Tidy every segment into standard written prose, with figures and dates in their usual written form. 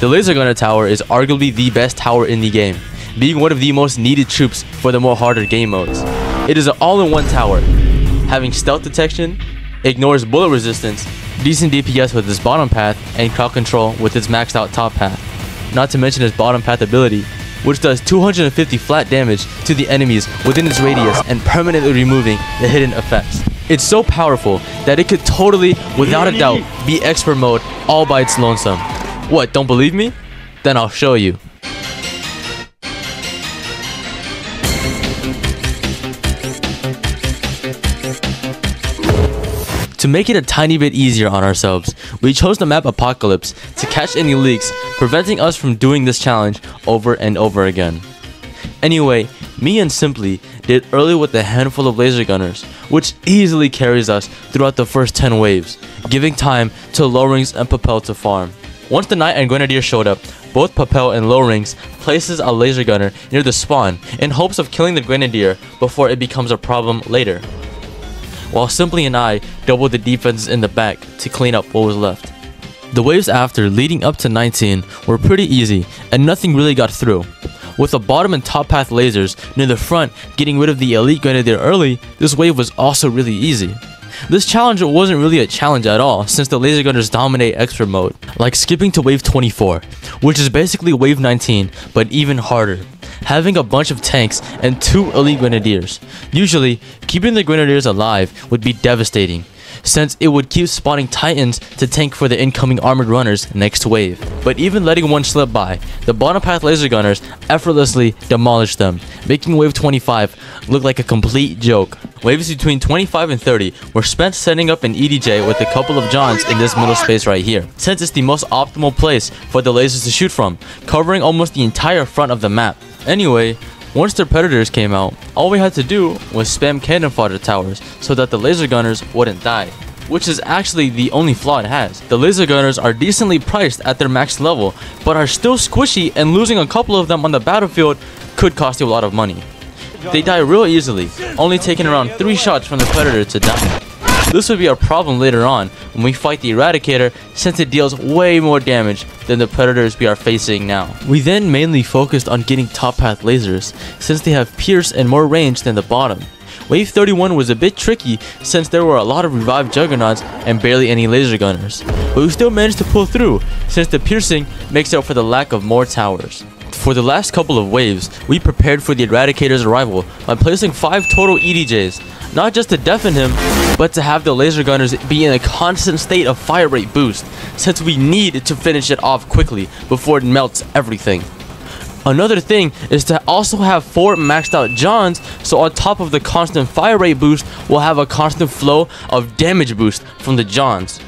The laser gunner tower is arguably the best tower in the game, being one of the most needed troops for the more harder game modes. It is an all-in-one tower, having stealth detection, ignores bullet resistance, decent DPS with its bottom path, and crowd control with its maxed out top path. Not to mention its bottom path ability, which does 250 flat damage to the enemies within its radius and permanently removing the hidden effects. It's so powerful that it could totally, without a doubt, be expert mode all by its lonesome. What, don't believe me? Then I'll show you. To make it a tiny bit easier on ourselves, we chose the map Apocalypse to catch any leaks, preventing us from doing this challenge over and over again. Anyway, me and Simply did early with a handful of laser gunners, which easily carries us throughout the first 10 waves, giving time to Low Rings and Papel to farm. Once the Knight and Grenadier showed up, both Papel and Low Rings places a laser gunner near the spawn in hopes of killing the Grenadier before it becomes a problem later, while Simply and I doubled the defenses in the back to clean up what was left. The waves after, leading up to 19, were pretty easy and nothing really got through. With the bottom and top path lasers near the front getting rid of the elite Grenadier early, this wave was also really easy. This challenge wasn't really a challenge at all since the laser gunners dominate expert mode, like skipping to wave 24, which is basically wave 19 but even harder, having a bunch of tanks and 2 elite Grenadiers. Usually, keeping the Grenadiers alive would be devastating, since it would keep spawning Titans to tank for the incoming armored runners next wave. But even letting one slip by, the bottom path laser gunners effortlessly demolished them, making wave 25 look like a complete joke. Waves between 25 and 30 were spent setting up an EDJ with a couple of Johns in this middle space right here, since it's the most optimal place for the lasers to shoot from, covering almost the entire front of the map. Anyway, once the Predators came out, all we had to do was spam cannon fodder towers so that the laser gunners wouldn't die, which is actually the only flaw it has. The laser gunners are decently priced at their max level, but are still squishy, and losing a couple of them on the battlefield could cost you a lot of money. They die real easily, only taking around 3 shots from the Predator to die. This would be a problem later on when we fight the Eradicator, since it deals way more damage than the Predators we are facing now. We then mainly focused on getting top path lasers, since they have pierce and more range than the bottom. Wave 31 was a bit tricky since there were a lot of revived Juggernauts and barely any laser gunners, but we still managed to pull through since the piercing makes up for the lack of more towers. For the last couple of waves, we prepared for the Eradicator's arrival by placing 5 total EDJs, not just to deafen him, but to have the laser gunners be in a constant state of fire rate boost, since we need to finish it off quickly before it melts everything. Another thing is to also have 4 maxed out Johns, so on top of the constant fire rate boost, we'll have a constant flow of damage boost from the Johns.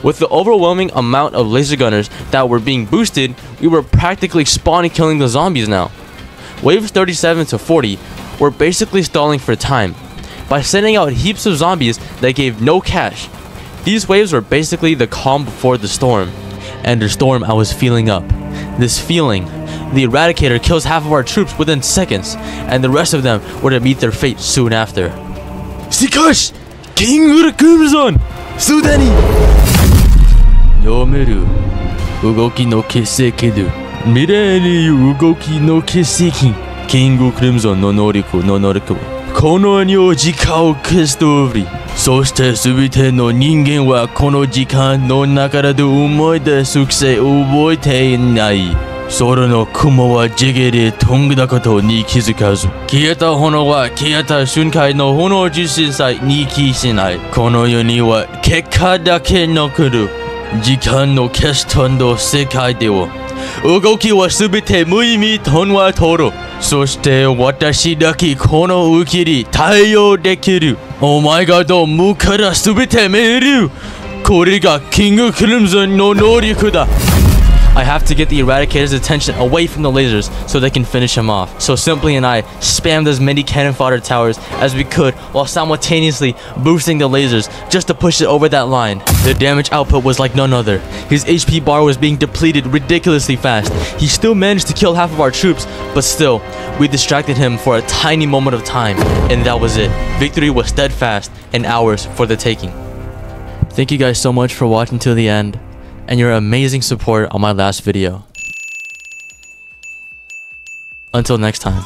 With the overwhelming amount of laser gunners that were being boosted, we were practically spawning killing the zombies now. Waves 37 to 40 were basically stalling for time by sending out heaps of zombies that gave no cash. These waves were basically the calm before the storm, and the storm I was feeling up. This feeling, the Eradicator kills half of our troops within seconds, and the rest of them were to meet their fate soon after. Sikash! King Crimson! Sudani! Yomeru Ugoki no Kissekidu Mirei Ugoki no Kisseki King Crimson no Noriku no Noriku Kono no Jika o Kestovri Soshite subite no ningen wa kono jikan no nakara de umoi de sukse uboite inai. Sora no kumo wa jige de tonguda koto ni kizukazu. Kieta hono wa kieta shunkai no hono jushinsai ni kishinai. Kono yo ni wa kekka dake no kuru. Jikan no keston no sekai de wo. Ugoki wa subite muimi ton wa toro. Soshite watashi dake kono ukiri taiyou dekiru. Omae ga domu kara subite meru. Kore ga King Crimson no noriku da. I have to get the Eradicator's attention away from the lasers so they can finish him off. So Simply and I spammed as many cannon fodder towers as we could while simultaneously boosting the lasers just to push it over that line. The damage output was like none other. His HP bar was being depleted ridiculously fast. He still managed to kill half of our troops, but still, we distracted him for a tiny moment of time, and that was it. Victory was steadfast and ours for the taking. Thank you guys so much for watching till the end, and your amazing support on my last video. Until next time.